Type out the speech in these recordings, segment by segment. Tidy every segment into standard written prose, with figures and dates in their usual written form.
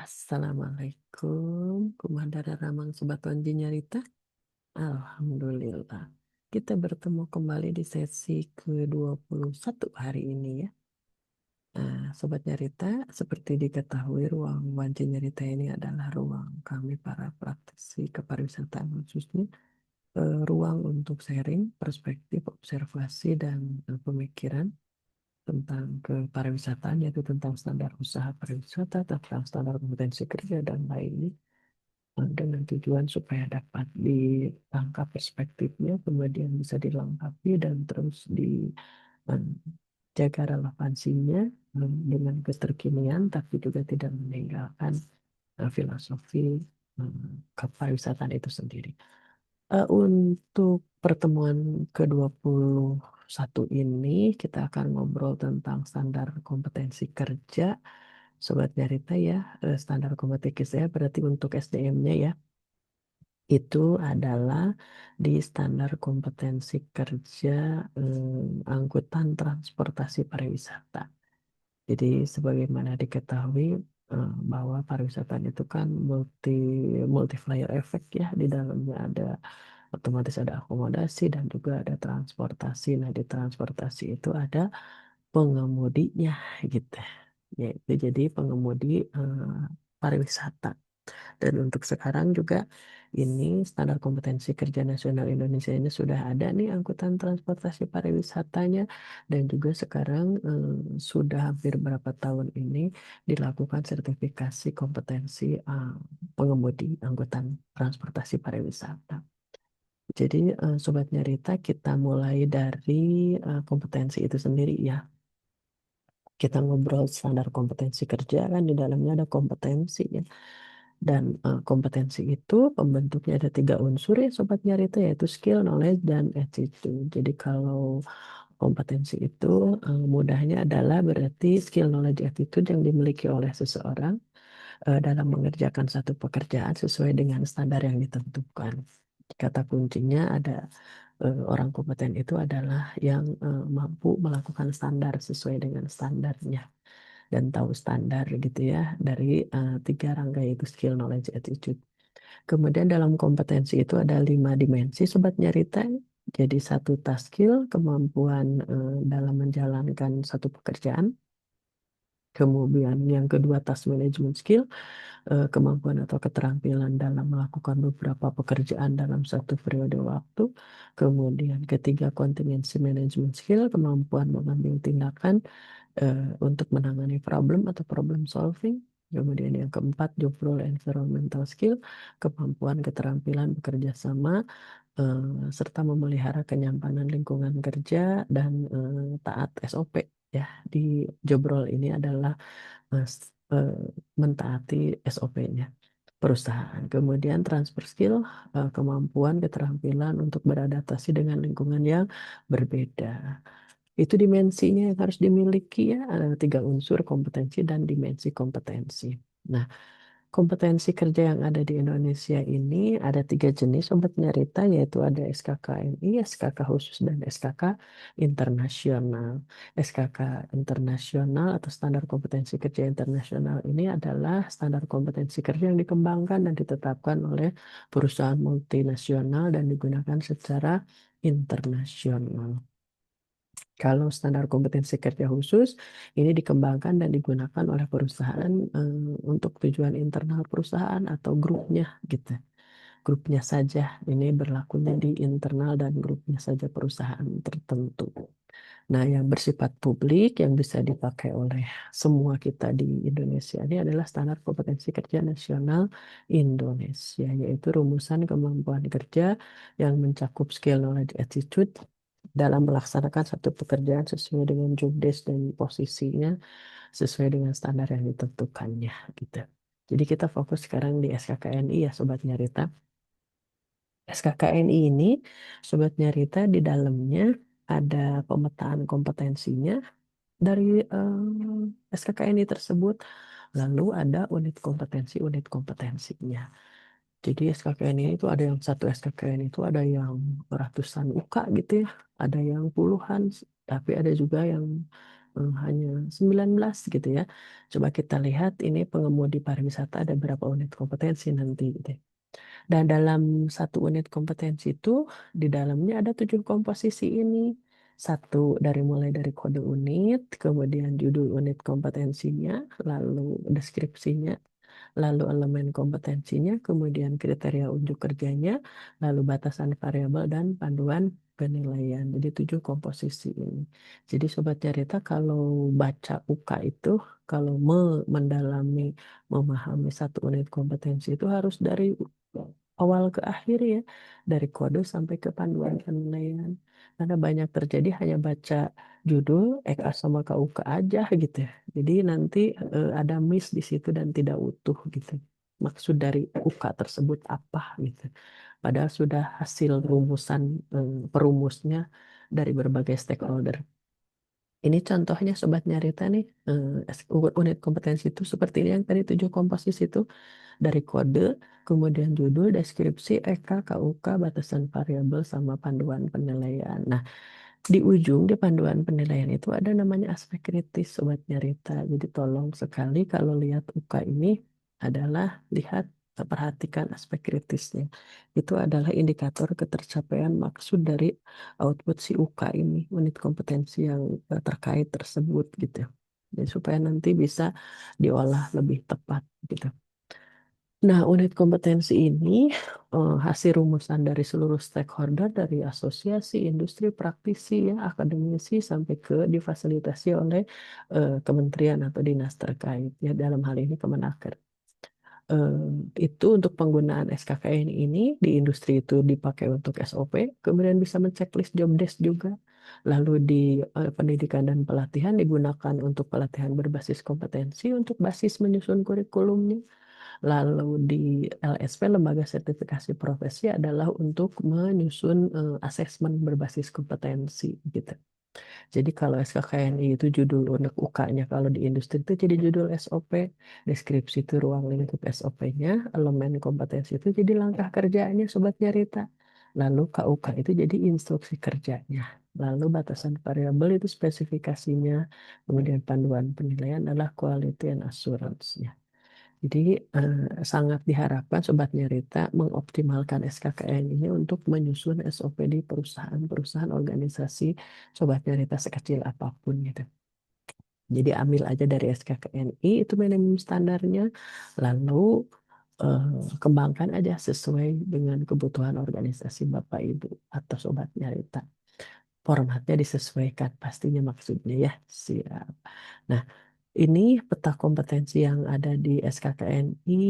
Assalamualaikum, kumadara ramang sobat Wanji nyarita. Alhamdulillah. Kita bertemu kembali di sesi ke-21 hari ini ya. Nah, sobat nyarita, seperti diketahui ruang Wanji nyarita ini adalah ruang kami para praktisi kepariwisataan khususnya ruang untuk sharing, perspektif, observasi dan pemikiran tentang kepariwisataan yaitu tentang standar usaha pariwisata, tentang standar kompetensi kerja dan lainnya dengan tujuan supaya dapat ditangkap perspektifnya, kemudian bisa dilengkapi dan terus dijaga relevansinya dengan keterkinian, tapi juga tidak meninggalkan filosofi kepariwisataan itu sendiri. Untuk pertemuan ke-21 ini, kita akan ngobrol tentang standar kompetensi kerja. Sobat Nyarita ya, standar kompetensi saya berarti untuk SDM-nya ya, itu adalah di standar kompetensi kerja angkutan transportasi pariwisata. Jadi sebagaimana diketahui bahwa pariwisata itu kan multiplier effect ya, di dalamnya ada otomatis ada akomodasi dan juga ada transportasi. Nah, di transportasi itu ada pengemudinya gitu. Yaitu jadi pengemudi pariwisata. Dan untuk sekarang juga ini standar kompetensi kerja nasional Indonesia ini sudah ada nih angkutan transportasi pariwisatanya dan juga sekarang sudah hampir berapa tahun ini dilakukan sertifikasi kompetensi pengemudi angkutan transportasi pariwisata. Jadi Sobat Nyarita kita mulai dari kompetensi itu sendiri ya. Kita ngobrol standar kompetensi kerja kan di dalamnya ada kompetensi ya. Dan kompetensi itu pembentuknya ada 3 unsur ya Sobat Nyarita yaitu skill, knowledge, dan attitude. Jadi kalau kompetensi itu mudahnya adalah berarti skill, knowledge, attitude yang dimiliki oleh seseorang dalam mengerjakan satu pekerjaan sesuai dengan standar yang ditentukan. Kata kuncinya ada orang kompeten itu adalah yang mampu melakukan standar sesuai dengan standarnya dan tahu standar gitu ya dari 3 rangka yaitu skill, knowledge, attitude. Kemudian dalam kompetensi itu ada 5 dimensi Sobat Nyarita. Jadi satu task skill, kemampuan dalam menjalankan satu pekerjaan. Kemudian yang kedua task management skill, kemampuan atau keterampilan dalam melakukan beberapa pekerjaan dalam satu periode waktu. Kemudian ketiga contingency management skill, kemampuan mengambil tindakan untuk menangani problem atau problem solving. Kemudian yang keempat, job role environmental skill, kemampuan keterampilan bekerja sama serta memelihara kenyamanan lingkungan kerja dan taat SOP. Ya, di job role ini adalah eh, eh, mentaati SOP-nya perusahaan. Kemudian transfer skill, kemampuan keterampilan untuk beradaptasi dengan lingkungan yang berbeda. Itu dimensinya yang harus dimiliki ya, ada 3 unsur kompetensi dan dimensi kompetensi. Nah, kompetensi kerja yang ada di Indonesia ini ada 3 jenis Sobat Nyarita, yaitu ada SKKNI, SKK khusus, dan SKK internasional. SKK internasional atau standar kompetensi kerja internasional ini adalah standar kompetensi kerja yang dikembangkan dan ditetapkan oleh perusahaan multinasional dan digunakan secara internasional. Kalau standar kompetensi kerja khusus ini dikembangkan dan digunakan oleh perusahaan untuk tujuan internal perusahaan atau grupnya gitu. Grupnya saja ini berlakunya di internal dan grupnya saja perusahaan tertentu. Nah, yang bersifat publik yang bisa dipakai oleh semua kita di Indonesia ini adalah standar kompetensi kerja nasional Indonesia, yaitu rumusan kemampuan kerja yang mencakup skill, knowledge, attitude dalam melaksanakan satu pekerjaan sesuai dengan job desk dan posisinya sesuai dengan standar yang ditentukannya gitu. Jadi kita fokus sekarang di SKKNI ya Sobat Nyarita. SKKNI ini Sobat Nyarita di dalamnya ada pemetaan kompetensinya dari SKKNI tersebut. Lalu ada unit kompetensinya. Jadi SKKNI itu ada yang satu SKKNI itu ada yang ratusan UK gitu ya, ada yang puluhan, tapi ada juga yang hanya 19 gitu ya. Coba kita lihat ini pengemudi pariwisata ada berapa unit kompetensi nanti gitu ya. Dan dalam satu unit kompetensi itu di dalamnya ada 7 komposisi ini. Satu mulai dari kode unit, kemudian judul unit kompetensinya, lalu deskripsinya, lalu elemen kompetensinya, kemudian kriteria unjuk kerjanya, lalu batasan variabel dan panduan penilaian. Jadi 7 komposisi ini. Jadi Sobat Cerita kalau baca UK itu, kalau mendalami, memahami satu unit kompetensi itu harus dari awal ke akhir ya, dari kode sampai ke panduan penilaian. Karena banyak terjadi hanya baca judul EK sama KUK aja gitu ya. Jadi nanti ada miss di situ dan tidak utuh gitu. Maksud dari UK tersebut apa gitu. Padahal sudah hasil rumusan perumusnya dari berbagai stakeholder. Ini contohnya Sobat Nyarita nih, unit kompetensi itu seperti ini yang tadi 7 komposisi itu dari kode, kemudian judul, deskripsi, EK, KUK, batasan variabel, sama panduan penilaian. Nah, di ujung di panduan penilaian itu ada namanya aspek kritis Sobat Nyarita. Jadi tolong sekali kalau lihat UK ini adalah lihat perhatikan aspek kritisnya. Itu adalah indikator ketercapaian maksud dari output si UK ini, unit kompetensi yang terkait tersebut gitu. Jadi supaya nanti bisa diolah lebih tepat gitu. Nah, unit kompetensi ini hasil rumusan dari seluruh stakeholder, dari asosiasi, industri, praktisi, ya, akademisi, sampai ke difasilitasi oleh kementerian atau dinas terkait. Ya, dalam hal ini Kemenaker. Itu untuk penggunaan SKKN ini di industri itu dipakai untuk SOP, kemudian bisa menceklis job desk juga. Lalu di pendidikan dan pelatihan digunakan untuk pelatihan berbasis kompetensi untuk basis menyusun kurikulumnya. Lalu di LSP, Lembaga Sertifikasi Profesi, adalah untuk menyusun asesmen berbasis kompetensi gitu. Jadi kalau SKKNI itu judul unek UK-nya, kalau di industri itu jadi judul SOP, deskripsi itu ruang lingkup SOP-nya, elemen kompetensi itu jadi langkah kerjanya Sobat Nyarita. Lalu KUK itu jadi instruksi kerjanya. Lalu batasan variabel itu spesifikasinya, kemudian panduan penilaian adalah quality and assurance-nya. Jadi sangat diharapkan Sobat Nyarita mengoptimalkan SKKN ini untuk menyusun SOP di perusahaan-perusahaan organisasi Sobat Nyarita sekecil apapun gitu. Jadi ambil aja dari SKKNI itu minimum standarnya, lalu eh, kembangkan aja sesuai dengan kebutuhan organisasi Bapak Ibu atau Sobat Nyarita. Formatnya disesuaikan pastinya maksudnya ya. Siap. Nah, ini peta kompetensi yang ada di SKKNI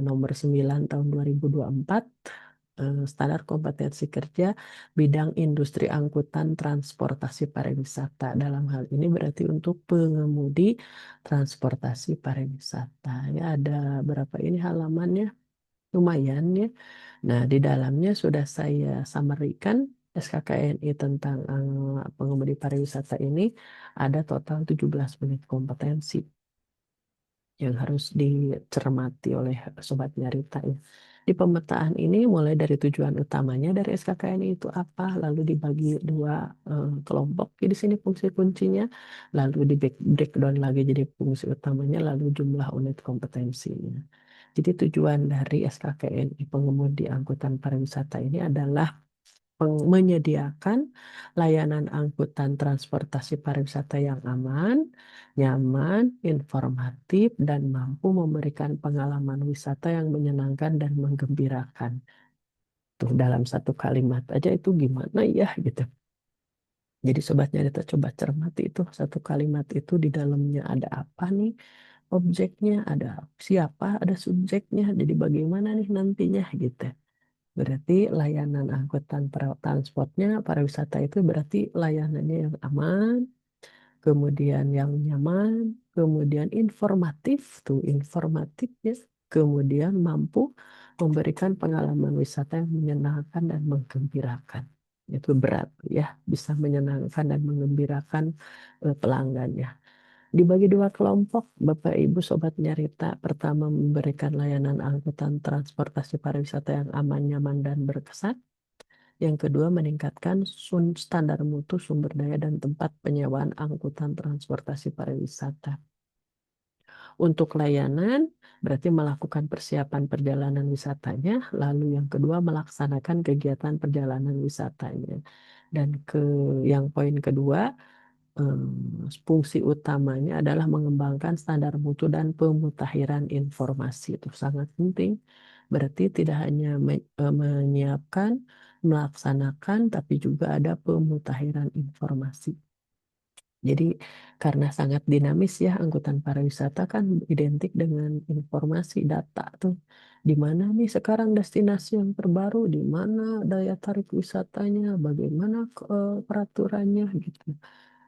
nomor 9 tahun 2024, standar kompetensi kerja bidang industri angkutan transportasi pariwisata. Dalam hal ini berarti untuk pengemudi transportasi pariwisata. Ya, ada berapa ini halamannya? Lumayan ya. Nah, di dalamnya sudah saya summary-kan SKKNI tentang pengemudi pariwisata ini ada total 17 menit kompetensi yang harus dicermati oleh Sobat Nyarita ya. Di pemetaan ini mulai dari tujuan utamanya dari SKKNI itu apa, lalu dibagi dua kelompok. Jadi sini fungsi kuncinya, lalu di breakdown lagi jadi fungsi utamanya, lalu jumlah unit kompetensinya. Jadi tujuan dari SKKNI pengemudi angkutan pariwisata ini adalah menyediakan layanan angkutan transportasi pariwisata yang aman, nyaman, informatif, dan mampu memberikan pengalaman wisata yang menyenangkan dan menggembirakan. Tuh dalam satu kalimat aja itu gimana ya gitu. Jadi sobatnya kita coba cermati itu satu kalimat itu di dalamnya ada apa nih? Objeknya, ada siapa, ada subjeknya. Jadi bagaimana nih nantinya gitu. Berarti layanan angkutan transportnya pariwisata itu berarti layanannya yang aman, kemudian yang nyaman, kemudian informatif tuh informatifnya, kemudian mampu memberikan pengalaman wisata yang menyenangkan dan menggembirakan. Itu berat ya, bisa menyenangkan dan menggembirakan pelanggannya. Dibagi dua kelompok, Bapak Ibu Sobat Nyarita. Pertama, memberikan layanan angkutan transportasi pariwisata yang aman, nyaman, dan berkesan. Yang kedua, meningkatkan standar mutu sumber daya dan tempat penyewaan angkutan transportasi pariwisata. Untuk layanan, berarti melakukan persiapan perjalanan wisatanya, lalu yang kedua melaksanakan kegiatan perjalanan wisatanya. Dan yang poin kedua, fungsi utamanya adalah mengembangkan standar mutu dan pemutakhiran informasi. Itu sangat penting. Berarti tidak hanya menyiapkan, melaksanakan, tapi juga ada pemutakhiran informasi. Jadi karena sangat dinamis ya, angkutan pariwisata kan identik dengan informasi data tuh. Di mana nih sekarang destinasi yang terbaru, di mana daya tarik wisatanya, bagaimana peraturannya gitu.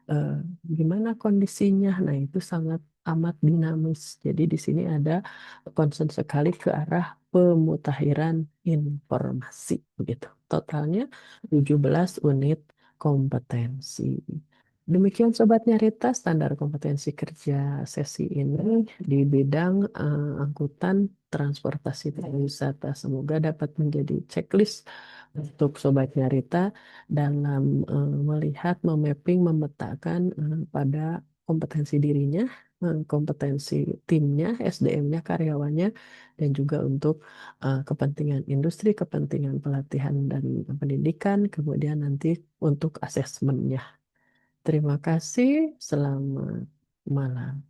Eh, Gimana kondisinya. Nah, itu sangat amat dinamis. Jadi di sini ada concern sekali ke arah pemutakhiran informasi begitu. Totalnya 17 unit kompetensi. Demikian Sobat Nyarita, standar kompetensi kerja sesi ini di bidang angkutan transportasi pariwisata. Semoga dapat menjadi checklist untuk Sobat Nyarita dalam melihat, memapping, memetakan pada kompetensi dirinya, kompetensi timnya, SDM-nya, karyawannya, dan juga untuk kepentingan industri, kepentingan pelatihan dan pendidikan, kemudian nanti untuk asesmennya. Terima kasih, selamat malam.